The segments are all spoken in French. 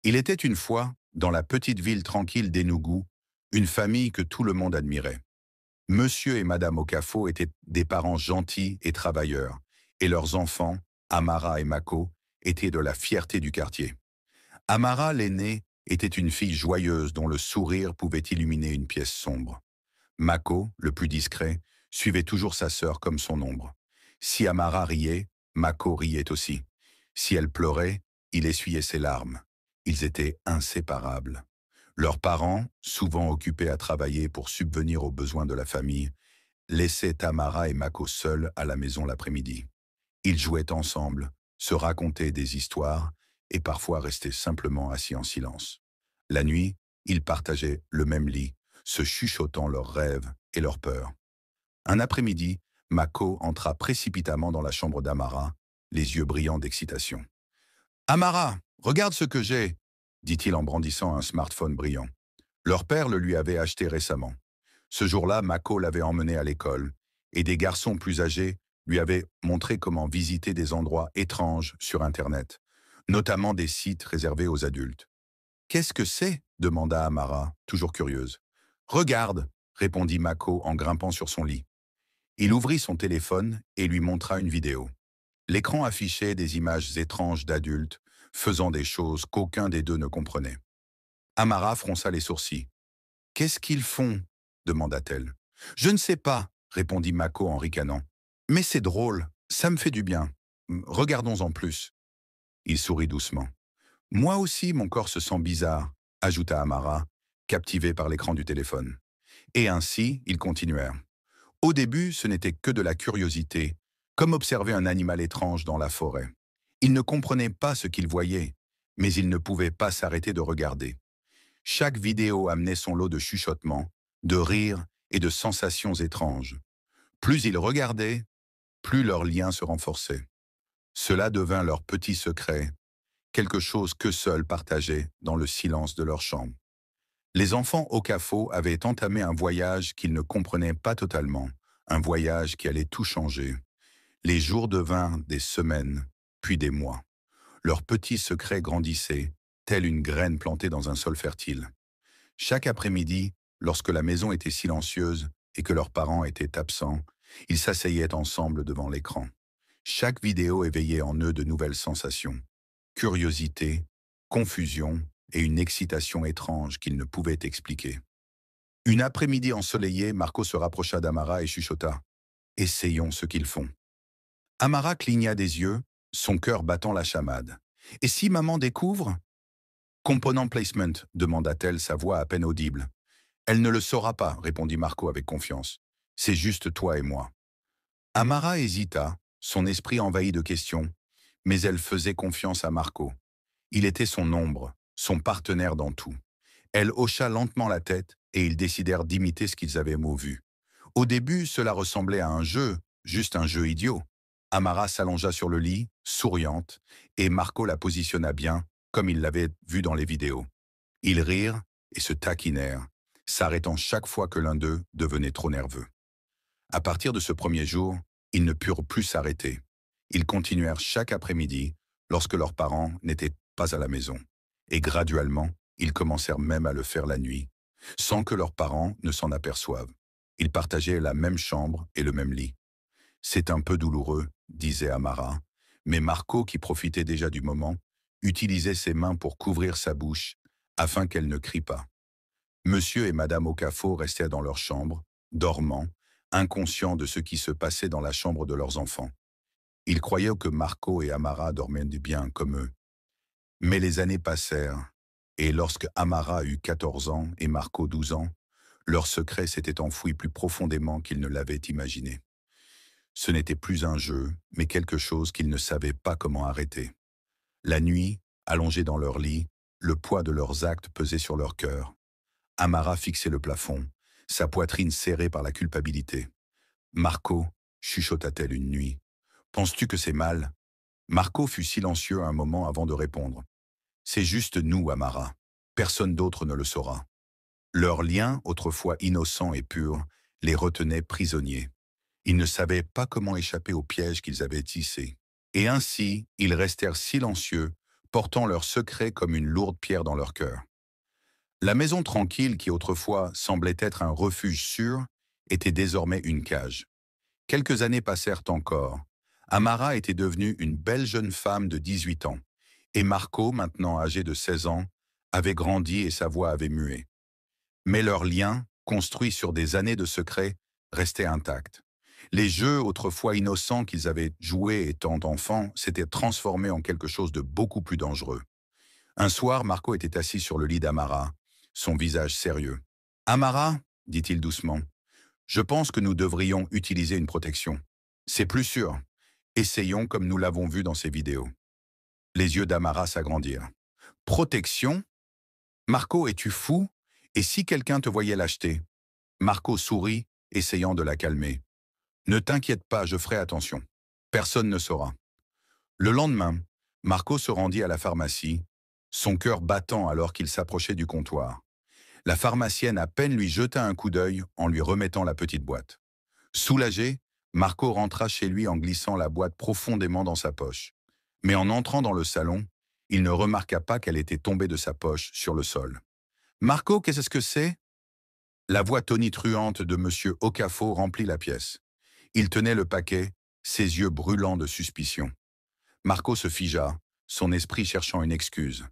Il était une fois, dans la petite ville tranquille d'Enugu, une famille que tout le monde admirait. Monsieur et Madame Okafo étaient des parents gentils et travailleurs, et leurs enfants, Amara et Mako, étaient de la fierté du quartier. Amara, l'aînée, était une fille joyeuse dont le sourire pouvait illuminer une pièce sombre. Mako, le plus discret, suivait toujours sa sœur comme son ombre. Si Amara riait, Mako riait aussi. Si elle pleurait, il essuyait ses larmes. Ils étaient inséparables. Leurs parents, souvent occupés à travailler pour subvenir aux besoins de la famille, laissaient Tamara et Mako seuls à la maison l'après-midi. Ils jouaient ensemble, se racontaient des histoires et parfois restaient simplement assis en silence. La nuit, ils partageaient le même lit, se chuchotant leurs rêves et leurs peurs. Un après-midi, Mako entra précipitamment dans la chambre d'Amara, les yeux brillants d'excitation. «Amara, regarde ce que j'ai!» dit-il en brandissant un smartphone brillant. Leur père le lui avait acheté récemment. Ce jour-là, Mako l'avait emmené à l'école, et des garçons plus âgés lui avaient montré comment visiter des endroits étranges sur Internet, notamment des sites réservés aux adultes. «Qu'est-ce que c'est?» demanda Amara, toujours curieuse. «Regarde», répondit Mako en grimpant sur son lit. Il ouvrit son téléphone et lui montra une vidéo. L'écran affichait des images étranges d'adultes faisant des choses qu'aucun des deux ne comprenait. Amara fronça les sourcils. «Qu'est-ce qu'ils font?» demanda-t-elle. «Je ne sais pas», répondit Mako en ricanant. «Mais c'est drôle, ça me fait du bien. Regardons en plus.» Il sourit doucement. «Moi aussi, mon corps se sent bizarre», ajouta Amara, captivé par l'écran du téléphone. Et ainsi, ils continuèrent. Au début, ce n'était que de la curiosité, comme observer un animal étrange dans la forêt. Ils ne comprenaient pas ce qu'ils voyaient, mais ils ne pouvaient pas s'arrêter de regarder. Chaque vidéo amenait son lot de chuchotements, de rires et de sensations étranges. Plus ils regardaient, plus leur lien se renforçait. Cela devint leur petit secret, quelque chose qu'eux seuls partageaient dans le silence de leur chambre. Les enfants Okafo avaient entamé un voyage qu'ils ne comprenaient pas totalement, un voyage qui allait tout changer. Les jours devinrent des semaines, puis des mois. Leur petit secret grandissait, tel une graine plantée dans un sol fertile. Chaque après-midi, lorsque la maison était silencieuse et que leurs parents étaient absents, ils s'asseyaient ensemble devant l'écran. Chaque vidéo éveillait en eux de nouvelles sensations. Curiosité, confusion et une excitation étrange qu'ils ne pouvaient expliquer. Une après-midi ensoleillée, Marco se rapprocha d'Amara et chuchota. «Essayons ce qu'ils font.» Amara cligna des yeux, son cœur battant la chamade. «Et si maman découvre?» «Component placement», demanda-t-elle, sa voix à peine audible. «Elle ne le saura pas», répondit Marco avec confiance. «C'est juste toi et moi.» Amara hésita, son esprit envahi de questions, mais elle faisait confiance à Marco. Il était son ombre, son partenaire dans tout. Elle hocha lentement la tête et ils décidèrent d'imiter ce qu'ils avaient vu. Au début, cela ressemblait à un jeu, juste un jeu idiot. Amara s'allongea sur le lit, souriante, et Marco la positionna bien, comme il l'avait vu dans les vidéos. Ils rirent et se taquinèrent, s'arrêtant chaque fois que l'un d'eux devenait trop nerveux. À partir de ce premier jour, ils ne purent plus s'arrêter. Ils continuèrent chaque après-midi, lorsque leurs parents n'étaient pas à la maison. Et graduellement, ils commencèrent même à le faire la nuit, sans que leurs parents ne s'en aperçoivent. Ils partageaient la même chambre et le même lit. «C'est un peu douloureux», disait Amara, mais Marco, qui profitait déjà du moment, utilisait ses mains pour couvrir sa bouche, afin qu'elle ne crie pas. Monsieur et Madame Okafo restaient dans leur chambre, dormant, inconscients de ce qui se passait dans la chambre de leurs enfants. Ils croyaient que Marco et Amara dormaient bien comme eux. Mais les années passèrent, et lorsque Amara eut 14 ans et Marco 12 ans, leur secret s'était enfoui plus profondément qu'ils ne l'avaient imaginé. Ce n'était plus un jeu, mais quelque chose qu'ils ne savaient pas comment arrêter. La nuit, allongés dans leur lit, le poids de leurs actes pesait sur leur cœur. Amara fixait le plafond, sa poitrine serrée par la culpabilité. «Marco», chuchota-t-elle une nuit, «penses-tu que c'est mal?» Marco fut silencieux un moment avant de répondre. «C'est juste nous, Amara. Personne d'autre ne le saura.» Leur lien, autrefois innocent et pur, les retenait prisonniers. Ils ne savaient pas comment échapper au piège qu'ils avaient tissé. Et ainsi, ils restèrent silencieux portant leurs secrets comme une lourde pierre dans leur cœur. La maison tranquille qui autrefois semblait être un refuge sûr était désormais une cage. Quelques années passèrent encore. Amara était devenue une belle jeune femme de 18 ans, et Marco, maintenant âgé de 16 ans, avait grandi et sa voix avait mué. Mais leur lien, construit sur des années de secrets, restait intact. Les jeux autrefois innocents qu'ils avaient joués étant enfants s'étaient transformés en quelque chose de beaucoup plus dangereux. Un soir, Marco était assis sur le lit d'Amara, son visage sérieux. « Amara, dit-il doucement, je pense que nous devrions utiliser une protection. C'est plus sûr. Essayons comme nous l'avons vu dans ces vidéos. » Les yeux d'Amara s'agrandirent. « Protection? Marco, es-tu fou? Et si quelqu'un te voyait l'acheter ?» Marco sourit, essayant de la calmer. « Ne t'inquiète pas, je ferai attention. Personne ne saura. » Le lendemain, Marco se rendit à la pharmacie, son cœur battant alors qu'il s'approchait du comptoir. La pharmacienne à peine lui jeta un coup d'œil en lui remettant la petite boîte. Soulagé, Marco rentra chez lui en glissant la boîte profondément dans sa poche. Mais en entrant dans le salon, il ne remarqua pas qu'elle était tombée de sa poche sur le sol. « Marco, qu'est-ce que c'est ?» La voix tonitruante de M. Okafo remplit la pièce. Il tenait le paquet, ses yeux brûlants de suspicion. Marco se figea, son esprit cherchant une excuse.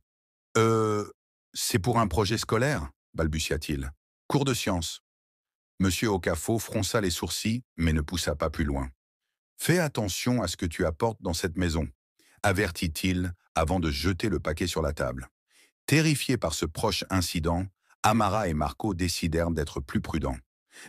« C'est pour un projet scolaire ?» balbutia-t-il. « Cours de sciences. » M. Okafo fronça les sourcils, mais ne poussa pas plus loin. « Fais attention à ce que tu apportes dans cette maison, » avertit-il avant de jeter le paquet sur la table. Terrifiés par ce proche incident, Amara et Marco décidèrent d'être plus prudents.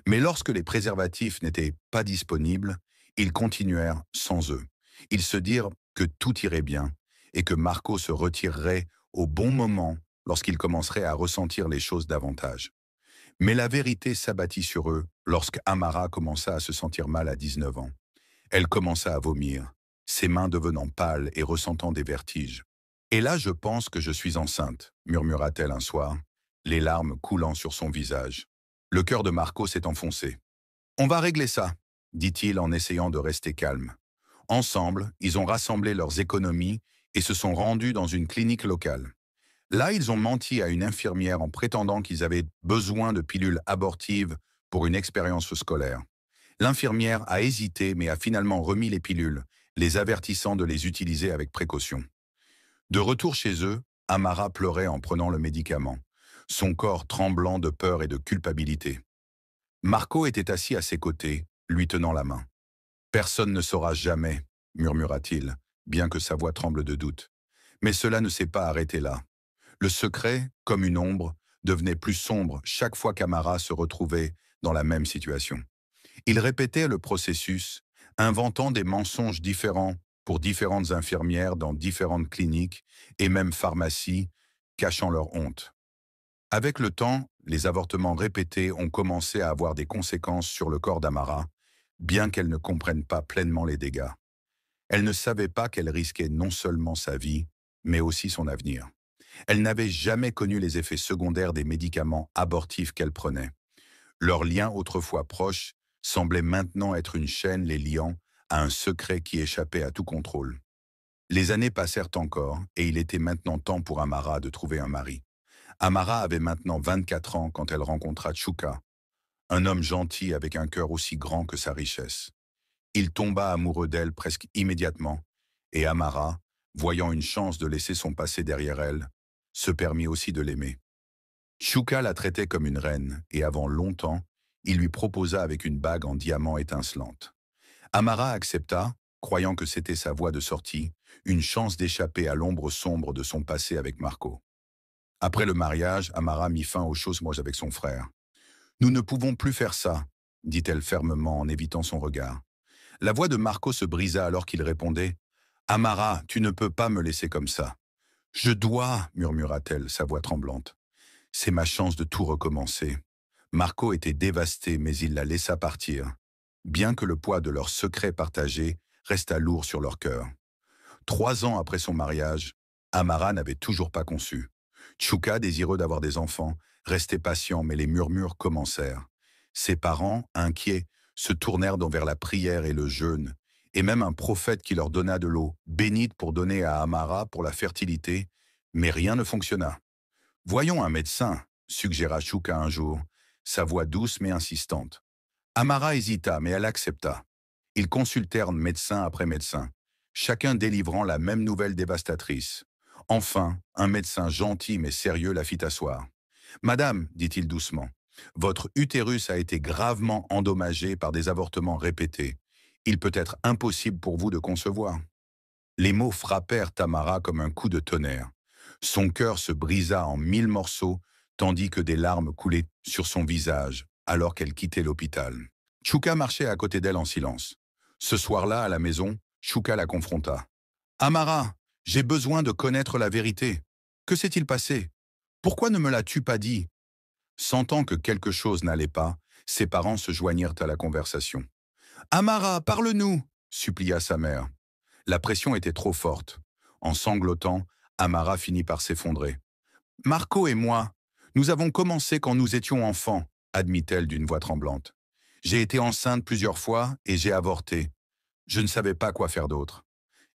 Mais lorsque les préservatifs n'étaient pas disponibles, ils continuèrent sans eux. Ils se dirent que tout irait bien et que Marco se retirerait au bon moment lorsqu'il commencerait à ressentir les choses davantage. Mais la vérité s'abattit sur eux lorsque Amara commença à se sentir mal à 19 ans. Elle commença à vomir, ses mains devenant pâles et ressentant des vertiges. « Et là, je pense que je suis enceinte », murmura-t-elle un soir, les larmes coulant sur son visage. Le cœur de Marco s'est enfoncé. « On va régler ça », dit-il en essayant de rester calme. Ensemble, ils ont rassemblé leurs économies et se sont rendus dans une clinique locale. Là, ils ont menti à une infirmière en prétendant qu'ils avaient besoin de pilules abortives pour une expérience scolaire. L'infirmière a hésité mais a finalement remis les pilules, les avertissant de les utiliser avec précaution. De retour chez eux, Amara pleurait en prenant le médicament, son corps tremblant de peur et de culpabilité. Marco était assis à ses côtés, lui tenant la main. « Personne ne saura jamais », murmura-t-il, bien que sa voix tremble de doute. Mais cela ne s'est pas arrêté là. Le secret, comme une ombre, devenait plus sombre chaque fois qu'Amara se retrouvait dans la même situation. Il répétait le processus, inventant des mensonges différents pour différentes infirmières dans différentes cliniques et même pharmacies, cachant leur honte. Avec le temps, les avortements répétés ont commencé à avoir des conséquences sur le corps d'Amara, bien qu'elle ne comprenne pas pleinement les dégâts. Elle ne savait pas qu'elle risquait non seulement sa vie, mais aussi son avenir. Elle n'avait jamais connu les effets secondaires des médicaments abortifs qu'elle prenait. Leur lien autrefois proche semblait maintenant être une chaîne les liant à un secret qui échappait à tout contrôle. Les années passèrent encore et il était maintenant temps pour Amara de trouver un mari. Amara avait maintenant 24 ans quand elle rencontra Chuka, un homme gentil avec un cœur aussi grand que sa richesse. Il tomba amoureux d'elle presque immédiatement et Amara, voyant une chance de laisser son passé derrière elle, se permit aussi de l'aimer. Chuka la traitait comme une reine et avant longtemps, il lui proposa avec une bague en diamant étincelante. Amara accepta, croyant que c'était sa voie de sortie, une chance d'échapper à l'ombre sombre de son passé avec Marco. Après le mariage, Amara mit fin aux choses avec son frère. « Nous ne pouvons plus faire ça », dit-elle fermement en évitant son regard. La voix de Marco se brisa alors qu'il répondait « Amara, tu ne peux pas me laisser comme ça. »« Je dois », murmura-t-elle, sa voix tremblante. « C'est ma chance de tout recommencer. » Marco était dévasté, mais il la laissa partir, bien que le poids de leur secret partagé restât lourd sur leur cœur. 3 ans après son mariage, Amara n'avait toujours pas conçu. Chuka, désireux d'avoir des enfants, restait patient, mais les murmures commencèrent. Ses parents, inquiets, se tournèrent vers la prière et le jeûne, et même un prophète qui leur donna de l'eau bénite pour donner à Amara pour la fertilité, mais rien ne fonctionna. Voyons un médecin, suggéra Shuka un jour, sa voix douce mais insistante. Amara hésita, mais elle accepta. Ils consultèrent médecin après médecin, chacun délivrant la même nouvelle dévastatrice. Enfin, un médecin gentil mais sérieux la fit asseoir. « Madame, dit-il doucement, votre utérus a été gravement endommagé par des avortements répétés. Il peut être impossible pour vous de concevoir. » Les mots frappèrent Tamara comme un coup de tonnerre. Son cœur se brisa en 1000 morceaux, tandis que des larmes coulaient sur son visage, alors qu'elle quittait l'hôpital. Shuka marchait à côté d'elle en silence. Ce soir-là, à la maison, Shuka la confronta. « Amara, j'ai besoin de connaître la vérité. Que s'est-il passé? Pourquoi ne me l'as-tu pas dit ?» Sentant que quelque chose n'allait pas, ses parents se joignirent à la conversation. « Amara, parle-nous !» supplia sa mère. La pression était trop forte. En sanglotant, Amara finit par s'effondrer. « Marco et moi, nous avons commencé quand nous étions enfants, admit-elle d'une voix tremblante. J'ai été enceinte plusieurs fois et j'ai avorté. Je ne savais pas quoi faire d'autre. »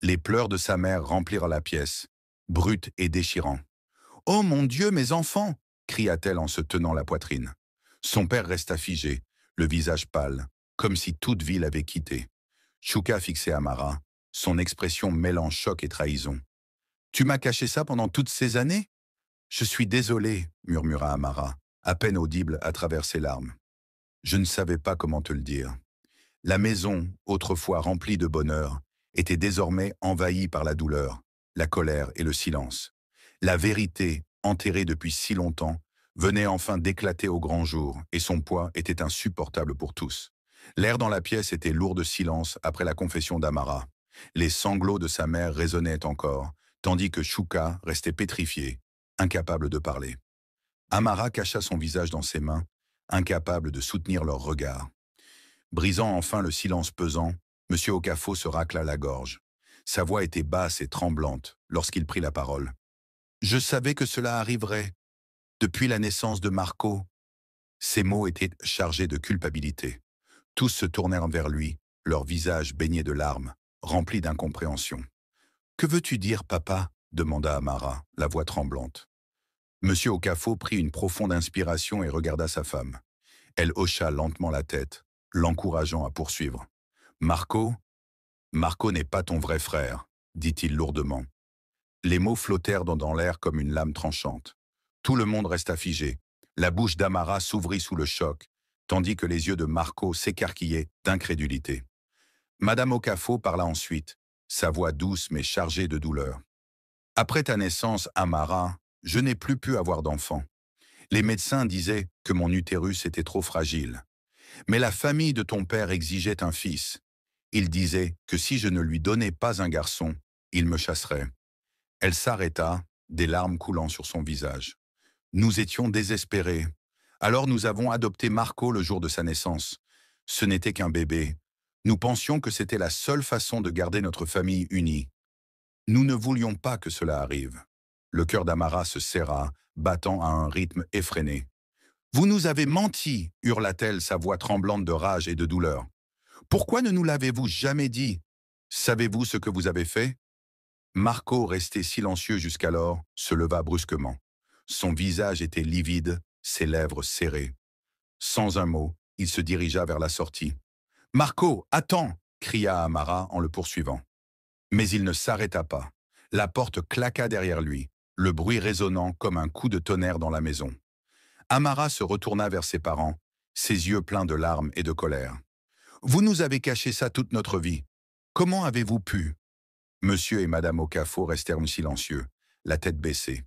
Les pleurs de sa mère remplirent la pièce, bruts et déchirants. « Oh mon Dieu, mes enfants !» cria-t-elle en se tenant la poitrine. Son père resta figé, le visage pâle, comme si toute vie l'avait quitté. Shuka fixait Amara, son expression mêlant choc et trahison. « Tu m'as caché ça pendant toutes ces années ?»« Je suis désolé, » murmura Amara, à peine audible à travers ses larmes. « Je ne savais pas comment te le dire. » La maison, autrefois remplie de bonheur, était désormais envahie par la douleur, la colère et le silence. La vérité, enterrée depuis si longtemps, venait enfin d'éclater au grand jour, et son poids était insupportable pour tous. L'air dans la pièce était lourd de silence après la confession d'Amara. Les sanglots de sa mère résonnaient encore, tandis que Shuka restait pétrifié, incapable de parler. Amara cacha son visage dans ses mains, incapable de soutenir leur regard. Brisant enfin le silence pesant, M. Okafo se racla la gorge. Sa voix était basse et tremblante lorsqu'il prit la parole. « Je savais que cela arriverait. Depuis la naissance de Marco. » Ces mots étaient chargés de culpabilité. Tous se tournèrent vers lui, leurs visages baignés de larmes, remplis d'incompréhension. « Que veux-tu dire, papa ?» demanda Amara, la voix tremblante. M. Okafo prit une profonde inspiration et regarda sa femme. Elle hocha lentement la tête, l'encourageant à poursuivre. « Marco n'est pas ton vrai frère, » dit-il lourdement. Les mots flottèrent dans l'air comme une lame tranchante. Tout le monde resta figé. La bouche d'Amara s'ouvrit sous le choc, tandis que les yeux de Marco s'écarquillaient d'incrédulité. Madame Okafo parla ensuite, sa voix douce mais chargée de douleur. « Après ta naissance, Amara, je n'ai plus pu avoir d'enfant. Les médecins disaient que mon utérus était trop fragile. Mais la famille de ton père exigeait un fils. Il disait que si je ne lui donnais pas un garçon, il me chasserait. » Elle s'arrêta, des larmes coulant sur son visage. Nous étions désespérés. Alors nous avons adopté Marco le jour de sa naissance. Ce n'était qu'un bébé. Nous pensions que c'était la seule façon de garder notre famille unie. Nous ne voulions pas que cela arrive. Le cœur d'Amara se serra, battant à un rythme effréné. « Vous nous avez menti !» hurla-t-elle, sa voix tremblante de rage et de douleur. « Pourquoi ne nous l'avez-vous jamais dit? Savez-vous ce que vous avez fait ?» Marco, resté silencieux jusqu'alors, se leva brusquement. Son visage était livide, ses lèvres serrées. Sans un mot, il se dirigea vers la sortie. « Marco, attends !» cria Amara en le poursuivant. Mais il ne s'arrêta pas. La porte claqua derrière lui, le bruit résonnant comme un coup de tonnerre dans la maison. Amara se retourna vers ses parents, ses yeux pleins de larmes et de colère. « Vous nous avez caché ça toute notre vie. Comment avez-vous pu ?» Monsieur et Madame Okafo restèrent silencieux, la tête baissée.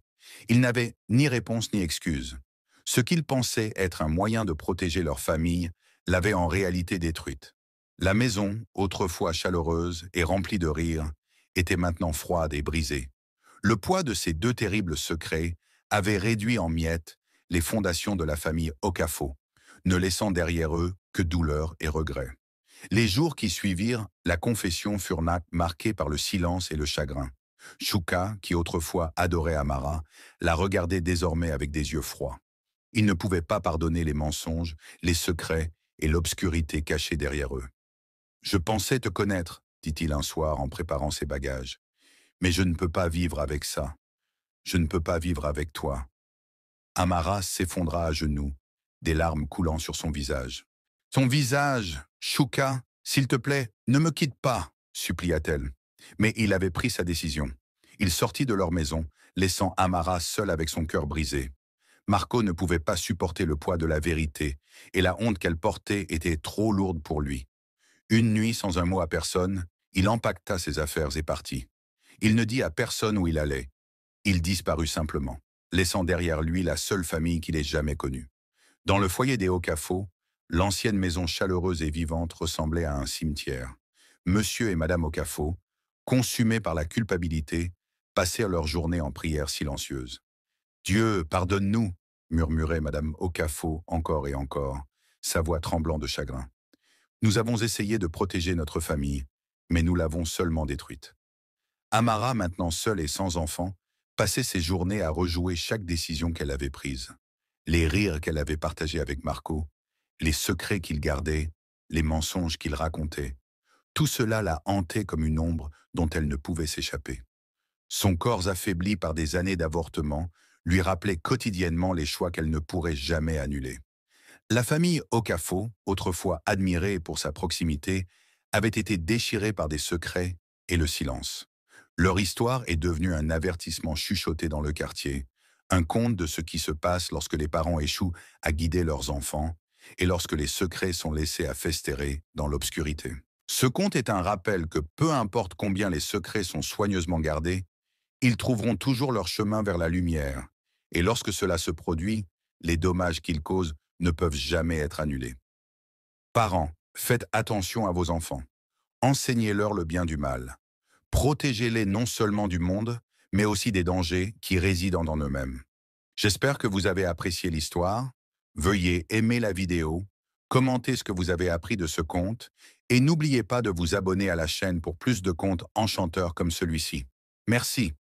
Ils n'avaient ni réponse ni excuse. Ce qu'ils pensaient être un moyen de protéger leur famille l'avait en réalité détruite. La maison, autrefois chaleureuse et remplie de rires, était maintenant froide et brisée. Le poids de ces deux terribles secrets avait réduit en miettes les fondations de la famille Okafo, ne laissant derrière eux que douleur et regret. Les jours qui suivirent, la confession furent marqués par le silence et le chagrin. Shuka, qui autrefois adorait Amara, la regardait désormais avec des yeux froids. Il ne pouvait pas pardonner les mensonges, les secrets et l'obscurité cachés derrière eux. « Je pensais te connaître, » dit-il un soir en préparant ses bagages. Mais je ne peux pas vivre avec ça. Je ne peux pas vivre avec toi. Amara s'effondra à genoux, des larmes coulant sur son visage. Ton visage, Shuka, s'il te plaît, ne me quitte pas, supplia-t-elle. Mais il avait pris sa décision. Il sortit de leur maison, laissant Amara seule avec son cœur brisé. Marco ne pouvait pas supporter le poids de la vérité, et la honte qu'elle portait était trop lourde pour lui. Une nuit, sans un mot à personne, il empaqueta ses affaires et partit. Il ne dit à personne où il allait. Il disparut simplement, laissant derrière lui la seule famille qu'il ait jamais connue. Dans le foyer des Ocafo, l'ancienne maison chaleureuse et vivante ressemblait à un cimetière. Monsieur et Madame Ocafo, consumés par la culpabilité, passèrent leur journée en prière silencieuse. « Dieu, pardonne-nous » murmurait Madame Ocafo encore et encore, sa voix tremblant de chagrin. « Nous avons essayé de protéger notre famille, mais nous l'avons seulement détruite. » Amara, maintenant seule et sans enfant, passait ses journées à rejouer chaque décision qu'elle avait prise. Les rires qu'elle avait partagés avec Marco, les secrets qu'il gardait, les mensonges qu'il racontait. Tout cela la hantait comme une ombre dont elle ne pouvait s'échapper. Son corps affaibli par des années d'avortement lui rappelait quotidiennement les choix qu'elle ne pourrait jamais annuler. La famille Ocafo, autrefois admirée pour sa proximité, avait été déchirée par des secrets et le silence. Leur histoire est devenue un avertissement chuchoté dans le quartier, un conte de ce qui se passe lorsque les parents échouent à guider leurs enfants et lorsque les secrets sont laissés à festrer dans l'obscurité. Ce conte est un rappel que peu importe combien les secrets sont soigneusement gardés, ils trouveront toujours leur chemin vers la lumière, et lorsque cela se produit, les dommages qu'ils causent ne peuvent jamais être annulés. Parents, faites attention à vos enfants. Enseignez-leur le bien du mal. Protégez-les non seulement du monde, mais aussi des dangers qui résident en eux-mêmes. J'espère que vous avez apprécié l'histoire. Veuillez aimer la vidéo, commenter ce que vous avez appris de ce conte, et n'oubliez pas de vous abonner à la chaîne pour plus de contes enchanteurs comme celui-ci. Merci.